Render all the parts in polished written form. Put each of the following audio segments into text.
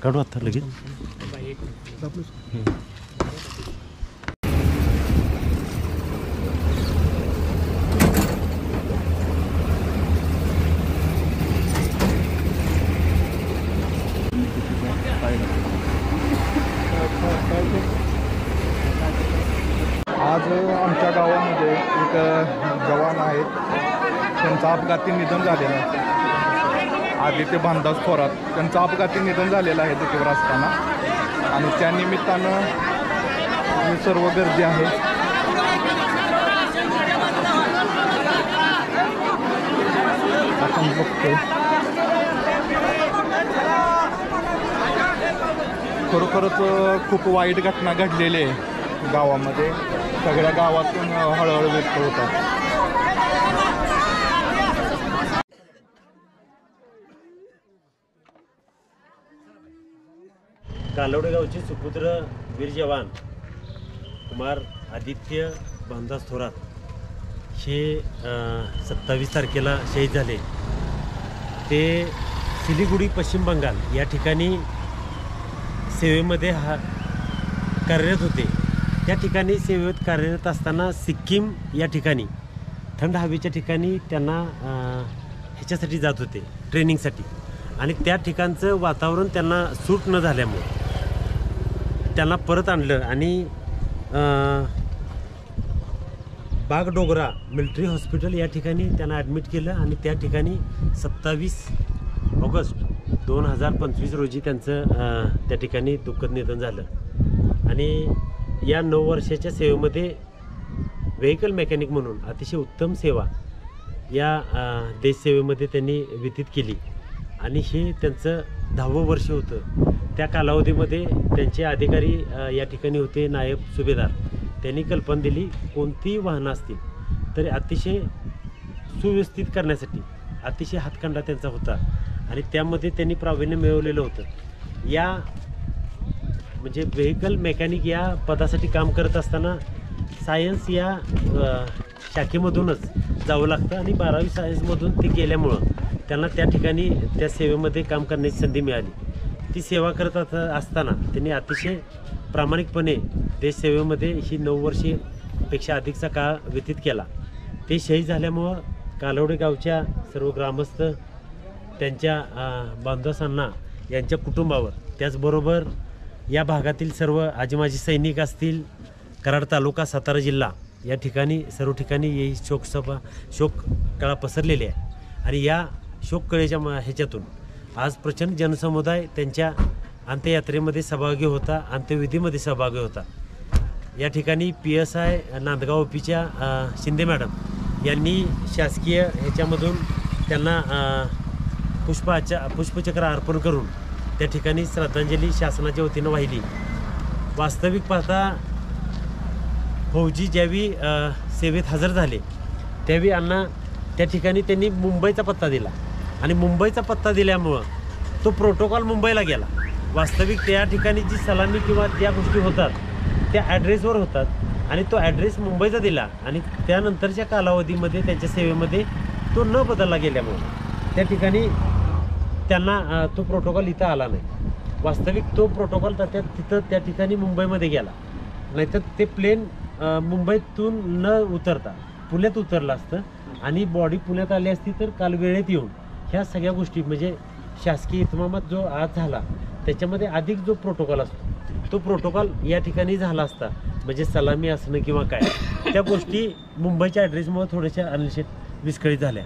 काढू आता लगेच. आज आमच्या गावामध्ये एक जवान आहेत, त्यांचं अपघाती निधन झालेलं आहे. आदित्य भानदास थोरात त्यांचं अपघाती निधन झालेलं आहे दुकीवर असताना, आणि त्या निमित्तानं ही सर्व गर्दी आहे. आपण बघतोय खरोखरच खूप वाईट घटना घडलेली आहे गावामध्ये. सगळ्या गावातून हळहळ व्यक्त होतात. कालवडे गावचे सुपुत्र वीर जवान कुमार आदित्य भानदास थोरात हे 27 तारखेला शहीद झाले. ते सिलीगुडी पश्चिम बंगाल या ठिकाणी सेवेमध्ये कार्यरत होते. त्या ठिकाणी सेवेत कार्यरत असताना सिक्कीम या ठिकाणी थंड हवेच्या ठिकाणी त्यांना ह्याच्यासाठी जात होते, ट्रेनिंगसाठी. आणि त्या ठिकाणचं वातावरण त्यांना सूट न झाल्यामुळे त्यांना परत आणलं आणि बागडोगरा मिलिटरी हॉस्पिटल या ठिकाणी त्यांना ॲडमिट केलं. आणि त्या ठिकाणी 27 ऑगस्ट 2025 रोजी त्यांचं त्या ठिकाणी दुःखद निधन झालं. आणि या 9 वर्षाच्या सेवेमध्ये व्हेकल मेकॅनिक म्हणून अतिशय उत्तम सेवा या देशसेवेमध्ये त्यांनी व्यतीत केली. आणि हे त्यांचं 10वं वर्ष होतं. त्या कालावधीमध्ये त्यांचे अधिकारी या ठिकाणी होते नायब सुभेदार. त्यांनी कल्पना दिली कोणतीही वाहनं असतील तरी अतिशय सुव्यवस्थित करण्यासाठी अतिशय हातखंडा त्यांचा होता. आणि त्यामध्ये त्यांनी प्रावीण्य मिळवलेलं होतं. या म्हणजे व्हेकल मेकॅनिक या पदासाठी काम करत असताना सायन्स या शाखेमधूनच जावं लागतं. आणि 12वी सायन्समधून ते गेल्यामुळं त्यांना त्या ठिकाणी त्या सेवेमध्ये काम करण्याची संधी मिळाली. ती सेवा करत असताना त्यांनी अतिशय प्रामाणिकपणे देशसेवेमध्ये ही 9 वर्षेपेक्षा अधिकचा काळ व्यतीत केला. ते शहीद झाल्यामुळं कालवडे गावच्या सर्व ग्रामस्थ त्यांच्या बांधवांना यांच्या कुटुंबावर, त्याचबरोबर या भागातील सर्व आजीमाजी सैनिक असतील, कराड तालुका सातारा जिल्हा या ठिकाणी सर्व ठिकाणी ही शोककळा पसरलेली आहे. आणि या शोककळेच्या ह्याच्यातून आज प्रचंड जनसमुदाय त्यांच्या अंत्ययात्रेमध्ये सहभागी होता, अंत्यविधीमध्ये सहभागी होता. या ठिकाणी PSI नांदगाव OPच्या शिंदे मॅडम यांनी शासकीय ह्याच्यामधून त्यांना पुष्पचक्र अर्पण करून त्या ठिकाणी श्रद्धांजली शासनाच्या वतीनं वाहिली. वास्तविक पाहता फौजी ज्यावेळी सेवेत हजर झाले त्यावेळी अण्णा त्या ठिकाणी त्यांनी मुंबईचा पत्ता दिला. आणि मुंबईचा पत्ता दिल्यामुळं तो प्रोटोकॉल मुंबईला गेला. वास्तविक त्या ठिकाणी जी सलामी किंवा ज्या गोष्टी होतात त्या ॲड्रेसवर होतात. आणि तो ॲड्रेस मुंबईचा दिला. आणि त्यानंतरच्या कालावधीमध्ये त्यांच्या सेवेमध्ये तो न बदलला गेल्यामुळं त्या ठिकाणी त्यांना तो प्रोटोकॉल इथं आला नाही. वास्तविक तो प्रोटोकॉल तिथं त्या ठिकाणी मुंबईमध्ये गेला. नाहीतर ते प्लेन मुंबईतून न उतरता पुण्यात उतरलं असतं आणि बॉडी पुण्यात आली असती तर काल वेळेत येऊन ह्या सगळ्या गोष्टी म्हणजे शासकीय इतमामात जो आज झाला त्याच्यामध्ये अधिक जो प्रोटोकॉल असतो तो प्रोटोकॉल या ठिकाणी झाला असता. म्हणजे सलामी असणं किंवा काय त्या गोष्टी मुंबईच्या ॲड्रेसमुळे थोड्याशा अनलिशित विस्कळीत झाल्या.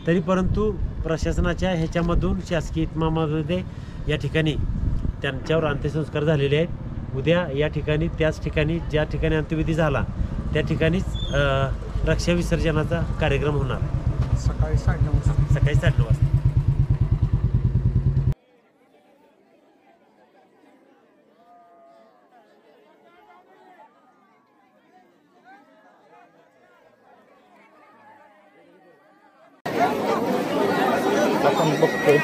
तरी परंतु प्रशासनाच्या ह्याच्यामधून शासकीय इतमामामध्ये या ठिकाणी त्यांच्यावर अंत्यसंस्कार झालेले आहेत. उद्या या ठिकाणी त्याच ठिकाणी ज्या ठिकाणी अंत्यविधी झाला त्या ठिकाणीच रक्षा विसर्जनाचा कार्यक्रम होणार सकाळी 9:30 वाजता. आपण बघतोय.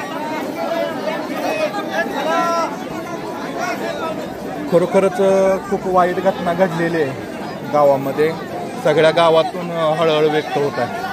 खरोखरच खूप वाईट घटना घडलेली आहे गावामध्ये. सगळ्या गावातून हळहळ व्यक्त होत आहे.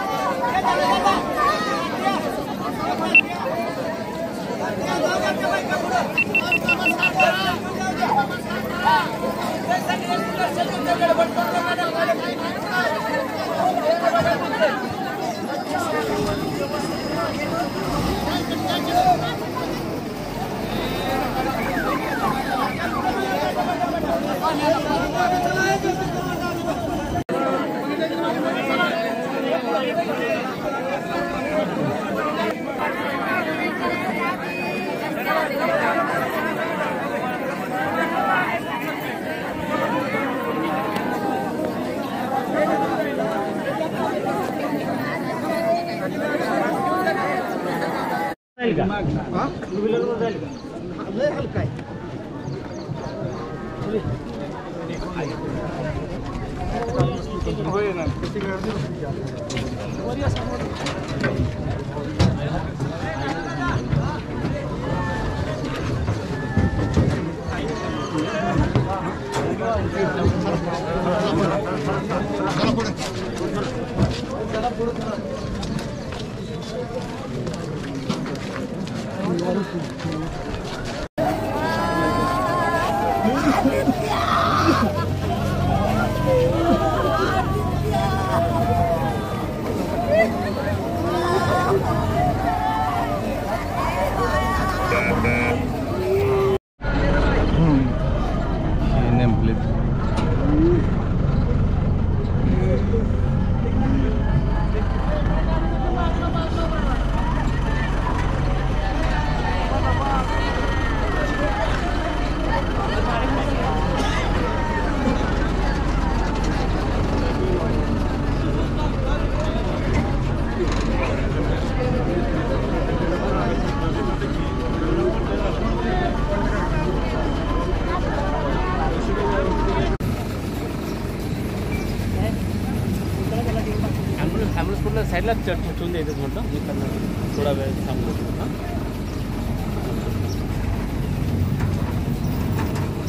ॲम्ब्युलन्स पूर्ण साईडला ठेवून द्यायचं म्हटलं मी करणार थोडा वेळ थांबलो.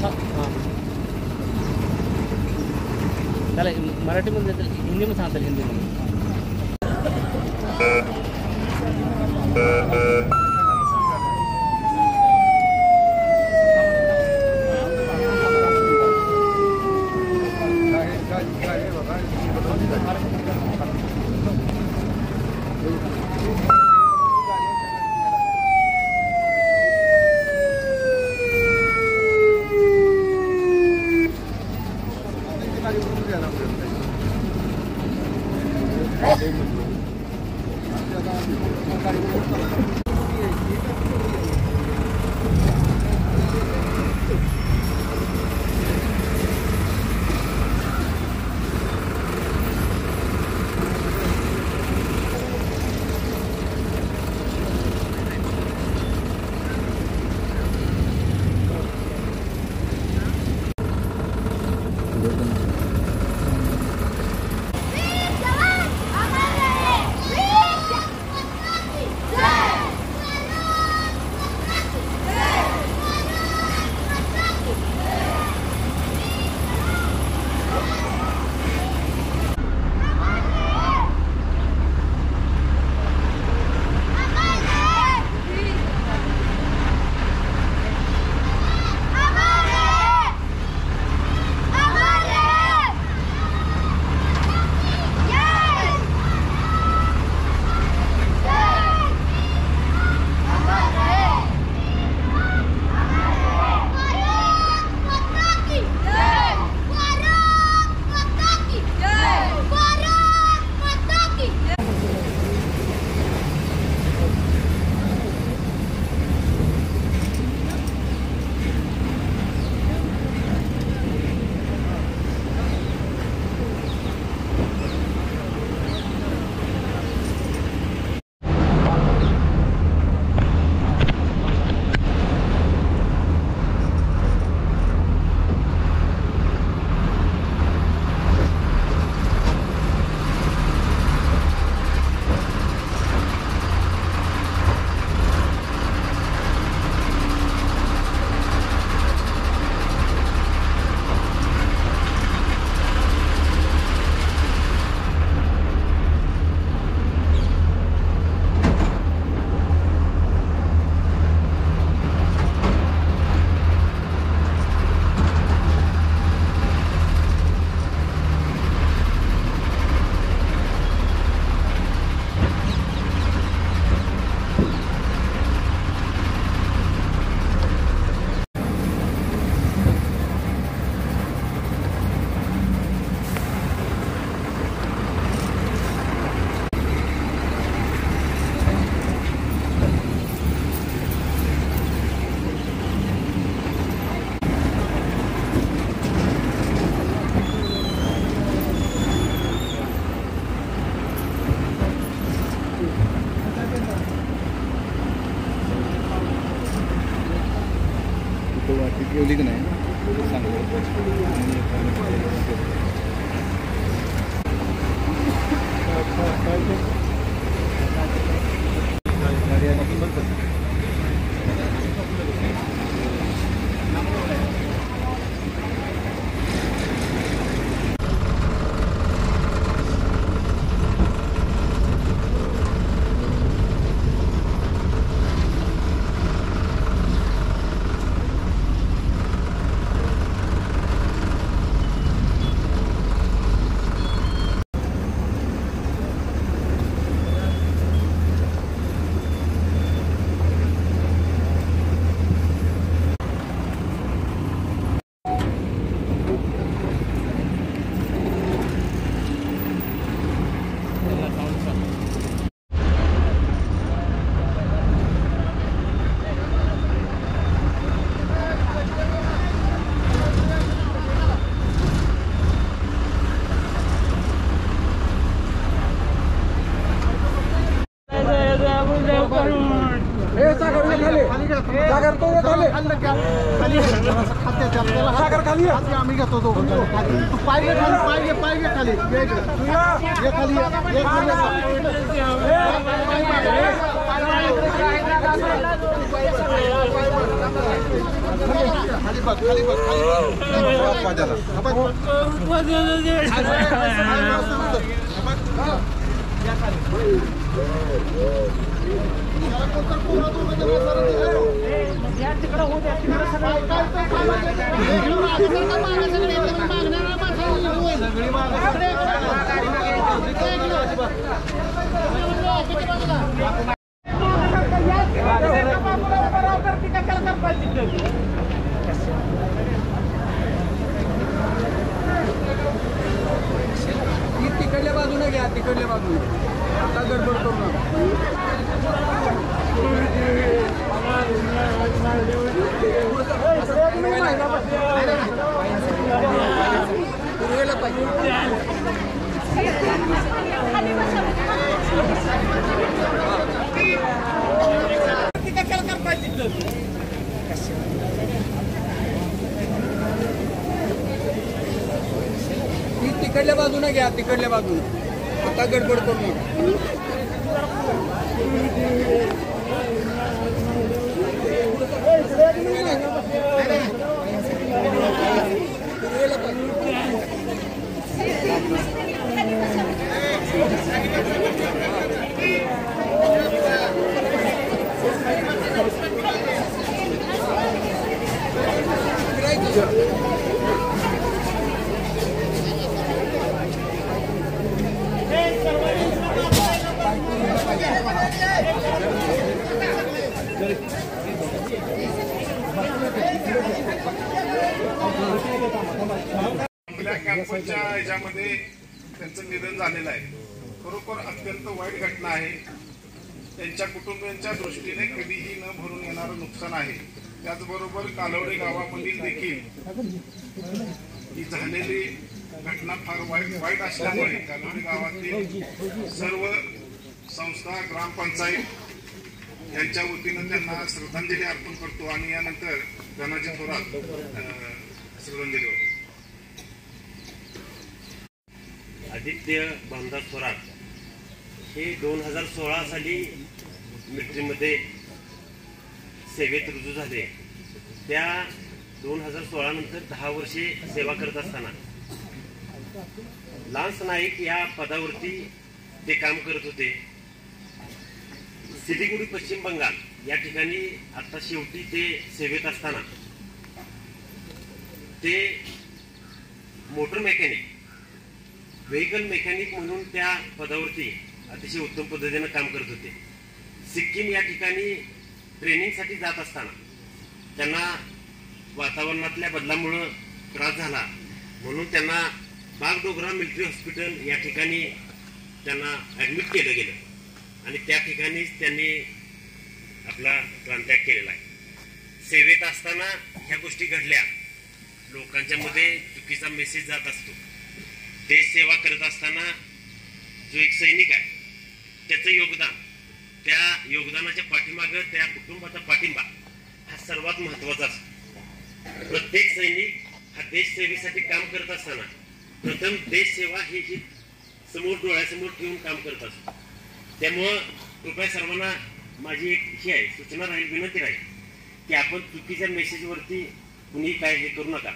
हां त्याला मराठीमध्ये हिंदीमध्ये सांगता येईल. हिंदीमध्ये ती ठेवली की नाही सागर खाली आम्ही घेतो तो पाहिजे खाली पाहिजे खाली तिकडल्या बाजूने घ्या तिकडल्या बाजूने आता गडबड करू तिकडल्या बाजूने घ्या तिकडल्या बाजूने आता गडबड करू कॅम्पसच्या ह्याच्यामध्ये त्यांचं निधन झालेलं आहे. खरोखर अत्यंत वाईट घटना आहे. त्यांच्या कुटुंबियांच्या दृष्टीने कधीही न भरून येणारं नुकसान आहे. त्याचबरोबर कालवडे गावामधील देखील ही झालेली घटना फार वाईट असल्यामुळे कालवडे गावातील सर्व संस्था ग्रामपंचायत यांच्या वतीनं त्यांना श्रद्धांजली अर्पण करतो आणि यानंतर धनाजी थोरात श्रद्धांजली होतो. आदित्य भामदास थोरात हे 2016 साली मिलिटरीमध्ये सेवेत रुजू झाले. त्या 2016 नंतर 10 वर्षे सेवा करत असताना लान्स नाईक या पदावरती ते काम करत होते. सिलिगुडी पश्चिम बंगाल या ठिकाणी आता शेवटी ते सेवेत असताना ते मोटर मेकॅनिक व्हेकल मेकॅनिक म्हणून त्या पदावरती अतिशय उत्तम पद्धतीने काम करत होते. सिक्कीम या ठिकाणी ट्रेनिंगसाठी जात असताना त्यांना वातावरणातल्या बदलामुळे त्रास झाला म्हणून त्यांना बागडोगरा मिलिटरी हॉस्पिटल या ठिकाणी त्यांना ॲडमिट केलं गेलं आणि त्या ठिकाणीच त्यांनी आपला प्राणत्याग केलेला आहे. सेवेत असताना ह्या गोष्टी घडल्या. लोकांच्या मध्ये चुकीचा मेसेज जात असतो. देश सेवा करत असताना जो एक सैनिक आहे त्याचं योगदान, त्या योगदानाच्या पाठीमागं त्या कुटुंबाचा पाठिंबा हा सर्वात महत्वाचा असतो. प्रत्येक सैनिक हा देश सेवेसाठी काम करत असताना प्रथम देश सेवा ही समोर डोळ्यासमोर ठेवून काम करत असतो. त्यामुळं कृपया सर्वांना माझी एक ही आहे सूचना राहील, विनंती राहील की आपण चुकीच्या मेसेजवरती कुणी काय हे करू नका.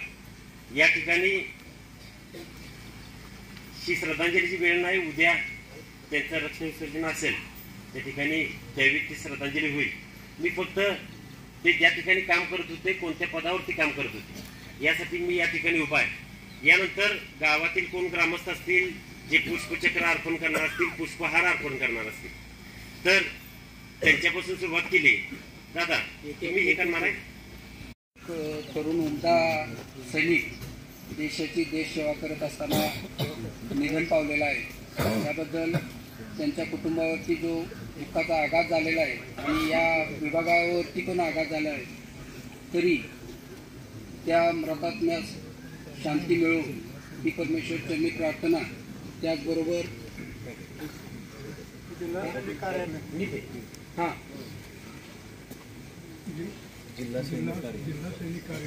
या ठिकाणी ही श्रद्धांजलीची वेळ नाही, उद्या त्यांचं रक्षण विसर्जन असेल त्या ठिकाणी त्यावेळी ती श्रद्धांजली होईल. मी फक्त ते ज्या ठिकाणी काम करत होते कोणत्या पदावरती काम करत होते यासाठी मी या ठिकाणी उभा आहे. यानंतर गावातील कोण ग्रामस्थ असतील जे पुष्पचक्र अर्पण करणार असतील, पुष्पहार अर्पण करणार असतील तर त्यांच्यापासून सुरुवात केली. दादा तुम्ही हे करणार आहे. तरुण उमदा सैनिक देशाची देशसेवा करत असताना निधन पावलेला आहे. त्याबद्दल त्यांच्या कुटुंबावरती जो दुःखाचा आघात झालेला आहे आणि या विभागावरती पण आघात झाला आहे, तरी त्या मृतात्म्यास शांती मिळो ही परमेश्वर चरणी प्रार्थना. त्याचबरोबर हां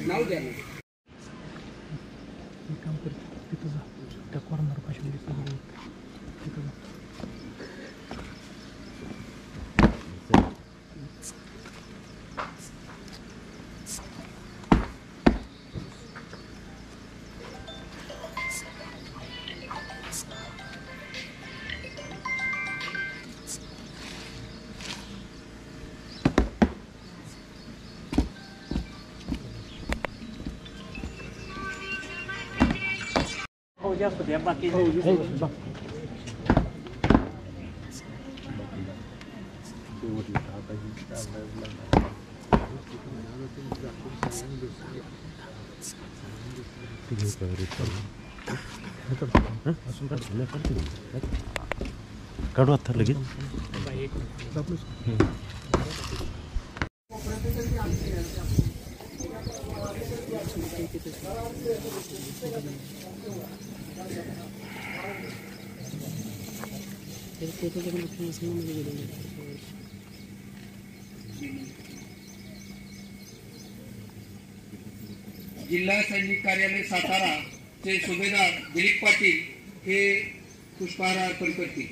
नाव द्या ना. जास्त द्या बाकी काढू आता लगेच. जिल्हा सैनिक कार्यालय सातारा चे सुभेदार दिलीप पाटील हे पुष्पहार अर्पण करतील.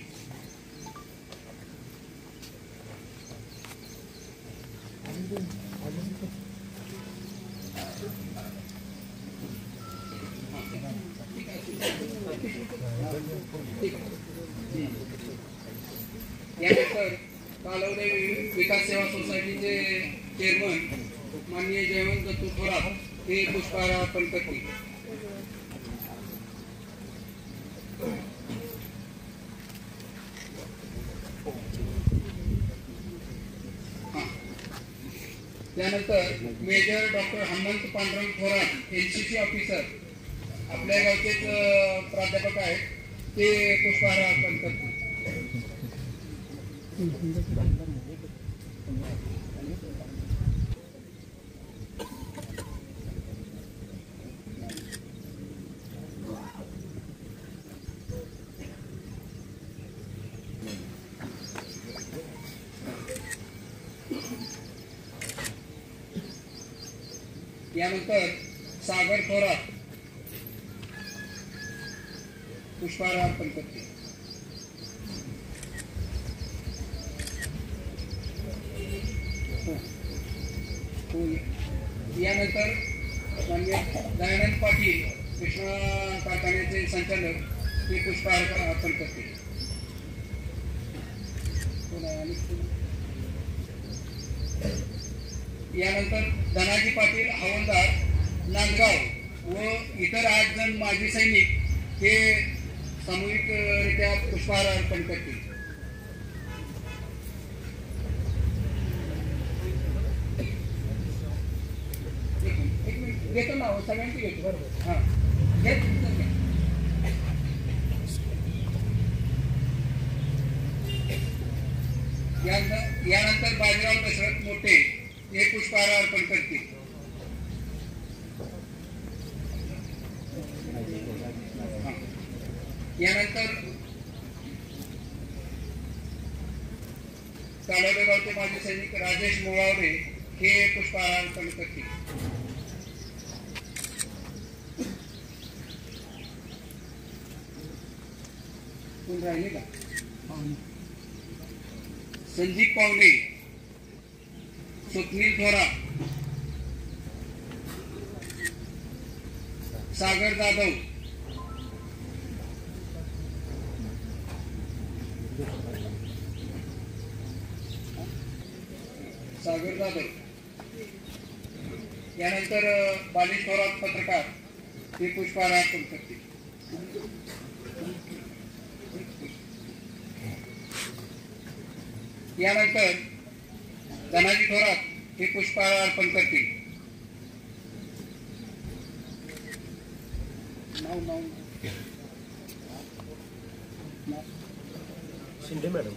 यानंतर कालवडे विकास सेवा सोसायटीचे चेअरमन माननीय जयवंत दत्तू थोरात हे पुष्पहार अर्पण करतील. त्यानंतर major doctor Hanumant Pandurang Thorat NCC officer आपल्या गावचेच प्राध्यापक आहेत, ते पुष्पहार अर्पण करतील. यानंतर सागर थोरात पुष्पहार अर्पण करतील. यानंतर माननीय दयानंद पाटील कृष्णा कारखान्याचे संचालक हे पुष्पहार अर्पण करतील. यानंतर धनाजी पाटील हवालदार नांदगाव व इतर 8 जण माजी सैनिक हे सामूहिकरित्या पुष्पहार अर्पण करतील. एक मिनिट घेतो ना, सगळ्यांची घेतो बरोबर. हां यानंतर बाजीराव दशरथ मोठे हे पुष्पहार अर्पण करतील. यानंतर कालोडे गावचे माजी सैनिक राजेश मोवावरे हे पुष्पहार अर्पण करतील. कोण राहिले का? संदीप पावले, स्वप्नील थोरात, सागर जाधव, यानंतर बालिश थोरात पत्रकार हे पुष्पहार अर्पण करतील. यानंतर धनाजी थोरात हे पुष्पहार अर्पण करतील. शिंदे मॅडम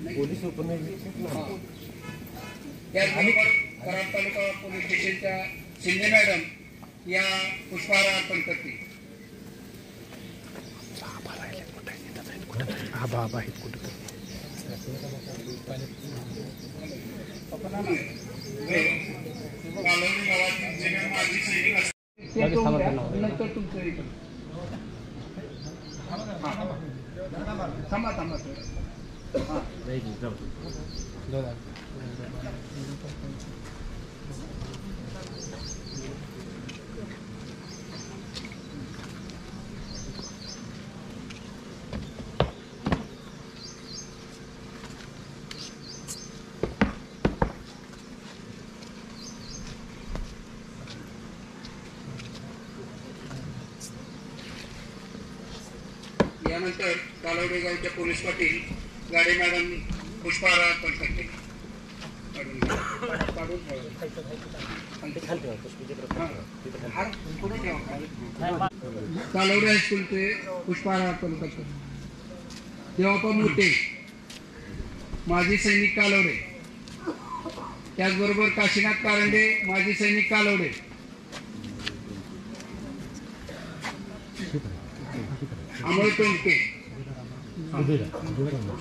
पोलीस उपनिरीक्षक. त्याचबरोबर कराड तालुका पोलीस स्टेशनच्या शिंदे मॅडम या पुष्पहार अर्पण करतील. नंतर तुमचं थांबा यानंतर कालवडे गावच्या पोलीस पाटील गाडे मॅडम पुष्पहार अर्पण करते. कालवडे हायस्कूलचे पुष्पहार अर्पण करतात. देवाप्पा मोठे, माजी सैनिक कालवडे. त्याचबरोबर काशीनाथ कारंडे, माजी सैनिक कालवडे. अमोल टोमके,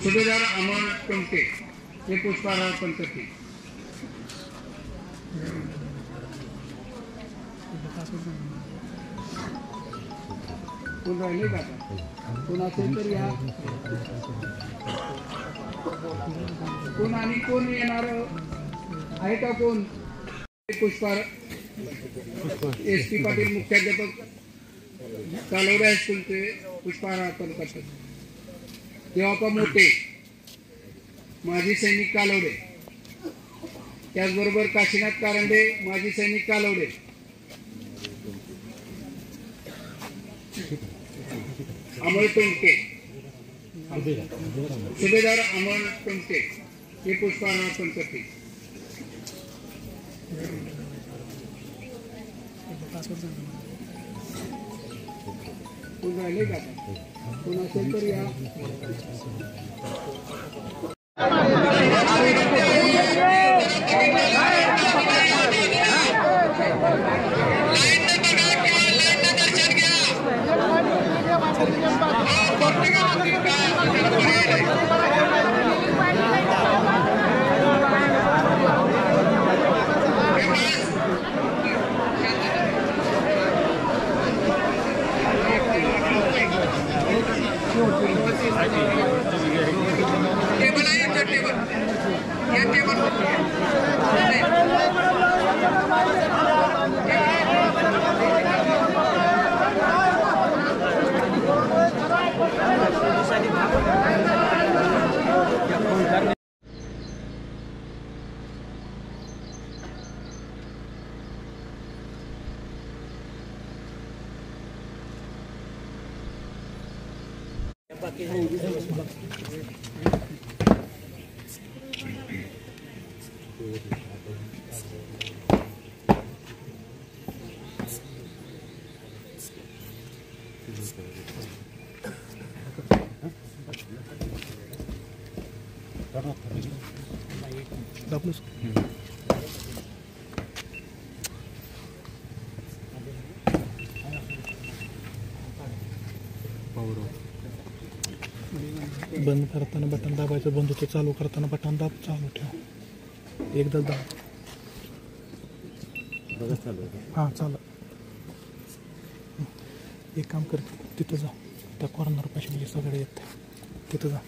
सुभेदार अमोल टोमके हे पुष्पहार अर्पण करतील. कोण राहिले का? कोण असेल तर या. कोण आणि कोण येणार आहे का? कोण? पुष्पहार SP पाटील मुख्याध्यापक कालवडे हायस्कूलचे पुष्पहार अर्पण करतात. देवाप्पा मोठे, माजी सैनिक कालवडे. त्याचबरोबर काशीनाथ कारंडे, माजी सैनिक कालवडे. अमोल टोमके, सुभेदार अमोल टोमके हे पुष्पहार अर्पण करतील. कोण राहिले का? कोण असेल तर या. बंद करताना बटन दाबायचं बंद होतं, चालू करताना बटन दाब, चालू ठेव. एकदा दाब. हां चालू. एक काम कर, तिथं जा. त्या कॉर्नर पाशी सगळे येत तिथं जा.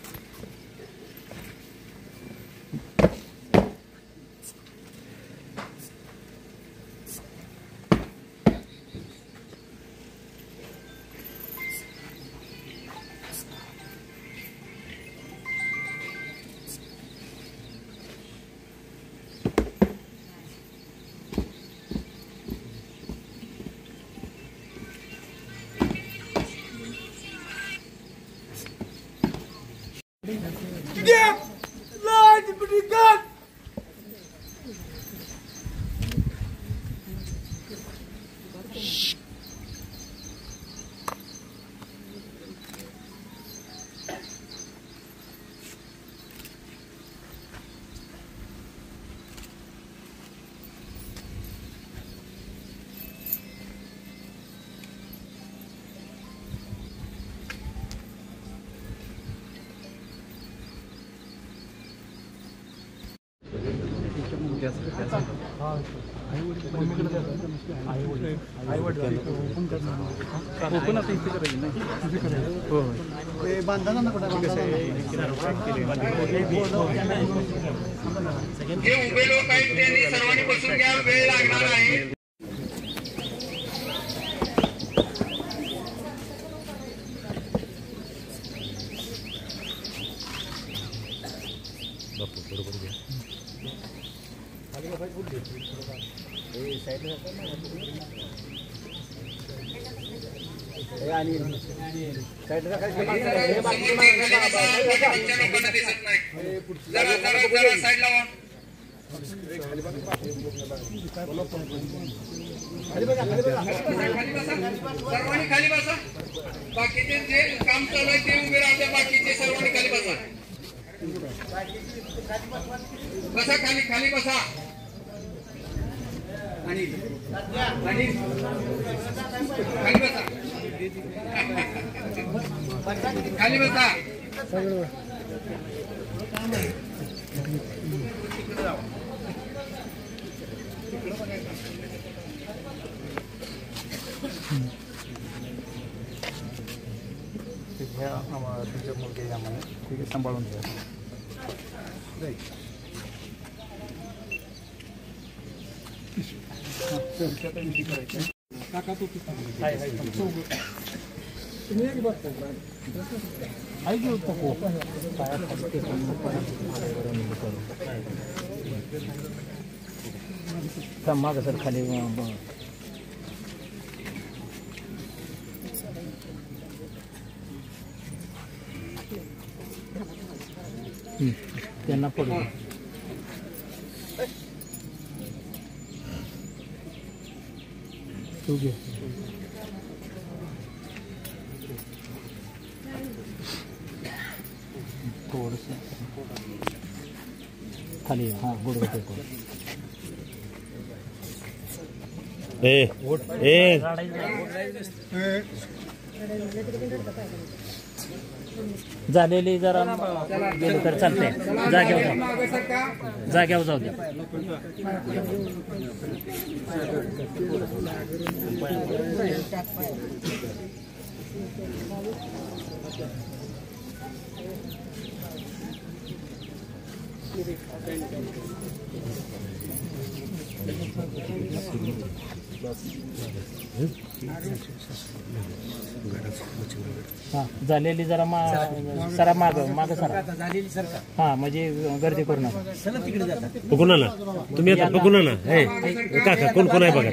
जे उभे लोक आहेत त्यांनी सर्वांनी बसून घ्या, वेळ लागणार आहे. सर्वांनी खाली बसा. बाकीचे जे काम चालू आहे ते उभे राहते. बाकीचे सर्वांनी खाली बसा. बसा खाली, खाली बसा. आणि खाली बसा. खाली बसा. तुमच्या मुलगे आम्हाला ठीक आहे, सांभाळून घ्या. मागं सर खाली त्यांना पडू. तू घे. थोडंसं खाली. हां गुडघा टेको. झालेली जरा गेली तर चालते. जाग्यावर जाऊ द्या. हां झालेली जरा सरा माग सरा. हां म्हणजे गर्दी करू नका. बघून आला तुम्ही, आता बघून आला. काका कोण कोण आहे बघा.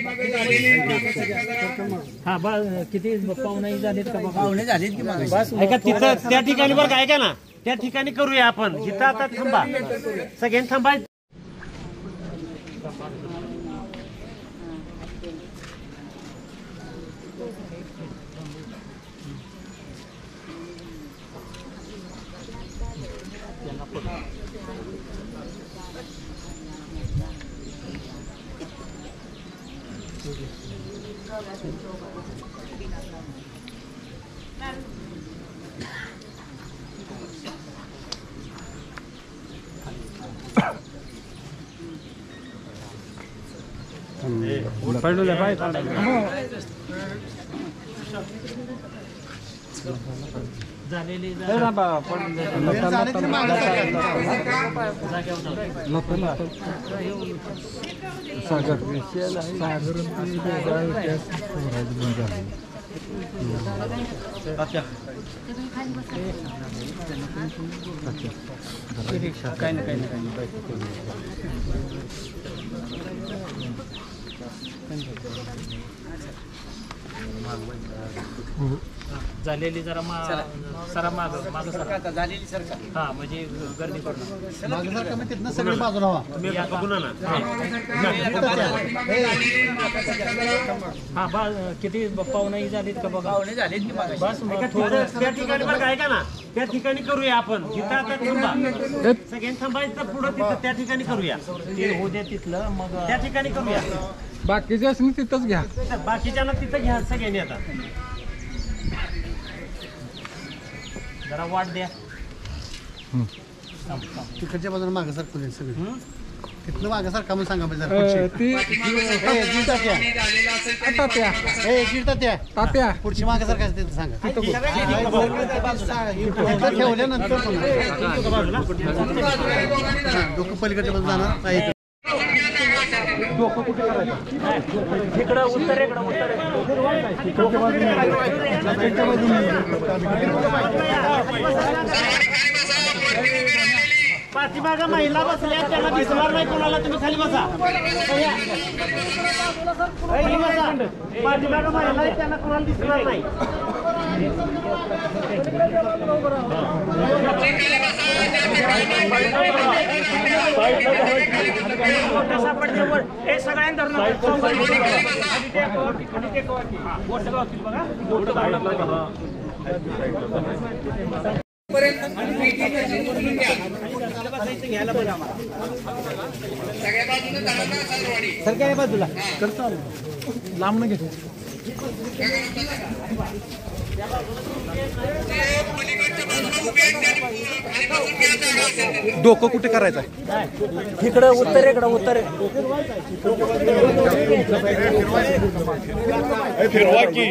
हां बा किती पाहुणे झालेत का? पाहुणे झालेत की बस. ऐका तिथं त्या ठिकाणी बरं का, ऐका ना, त्या ठिकाणी करूया आपण. इथं आता थांबा, सगळ्यांनी थांबा. झालेली झालेली जरा सरा माग सर झालेली सर हा म्हणजे गर्दी करणं सगळे बाजूला व्हा. हा बा किती पाहुणे झालीत का बघा पाहुणे झालीत की बस मग थोडं त्या ठिकाणी बघा ऐका ना, त्या ठिकाणी करूया आपण. इथं आता थांबा, सगळ्यांनी थांबायचं पुढं तिथं त्या ठिकाणी करूया. ते होऊ दे तिथलं मग त्या ठिकाणी करूया. बाकीचे असं तिथंच घ्या. बाकीच्यांना तिथं घ्या सगळ्यांनी. आता जरा वाट द्या. तिकडच्या बाजूला मागं सरकून सगळे तिथलं मागं सारखा म्हणून सांगा तात्या पुढची मागं सारखं तिथं सांगा. ठेवल्यानंतर डोकं पलीकडच्या बाजूला जाणार. डोकं कुठे करायचं? इकडं उत्तरेकडं पाठीमागं महिला बसल्या, त्यांना दिसणार नाही कोणाला. तुम्ही खाली बसा. खाली बसा. पाठीमागं महिला आहेत, त्यांना कोणाला दिसणार नाही. सरकारी बाजूला लांब न घेतो. डोकं कुठे करायचं? इकडं उत्तरेकडं उत्तरे फिरवा की.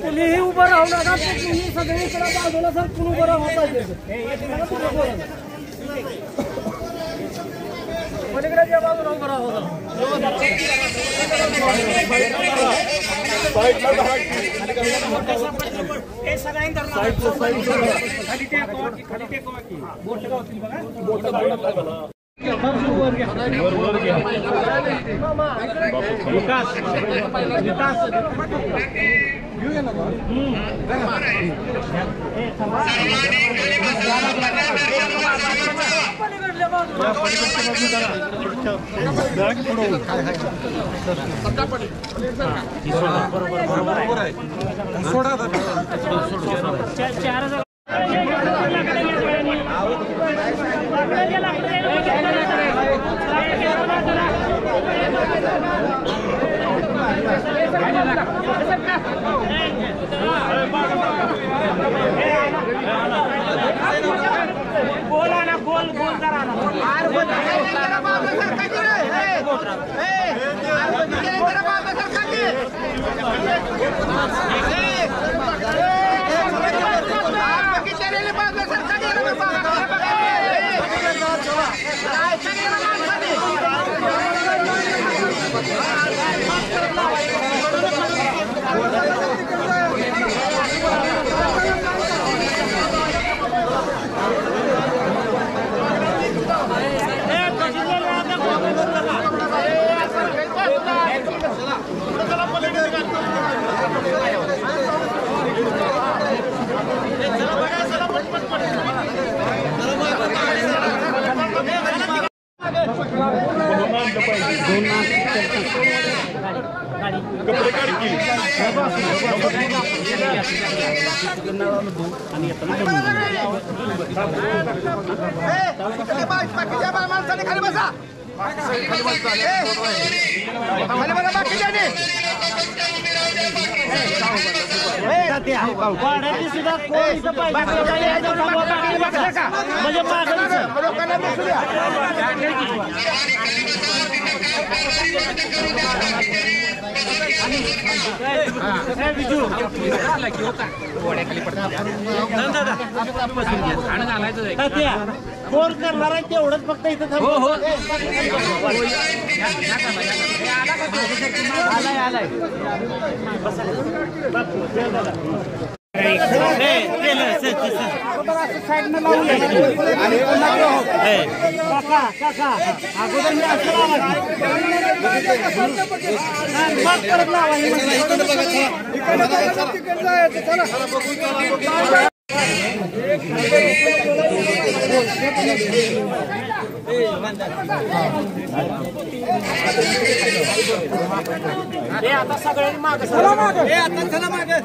कुणीही उभं राहू नका. तुम्ही सगळीकडे बाजूला सर कुणी उभं राहू पलीकडे बाजूला उभं राहू. सुद्धा म्हणजे फोन करणार आहे तेवढंच फक्त इथं आता सगळ्यांनी मागे चला मागे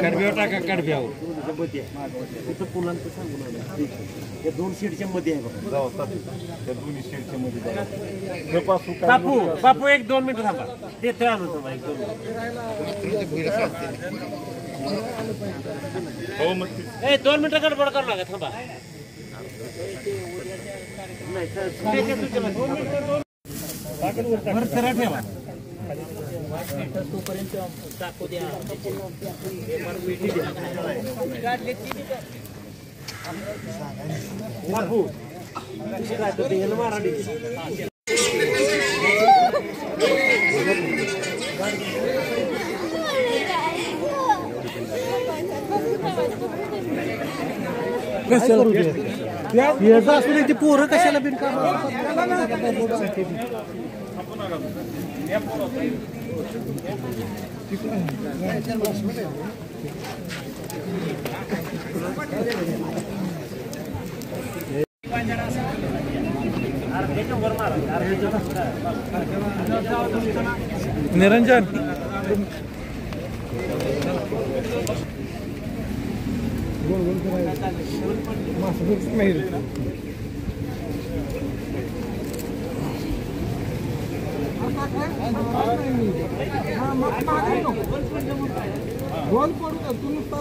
कडब्यावर टाका कडब्यावर तिथं पुलांचं सांगून आलं त्या 2 सीटच्या मध्ये आहे बघा त्या दोन्ही सीटच्या मध्ये बापू बापू 1-2 मिनिटं थांबा देतोय आणून तुम्हाला 2 मिनिटं गडबड करू नका थांबा नाही ठेवा तोपर्यंत टाकू द्या बापू मराठी याचा असू ती पोरं कशाला बिनकार निरंजन गोल पडू तू नुसता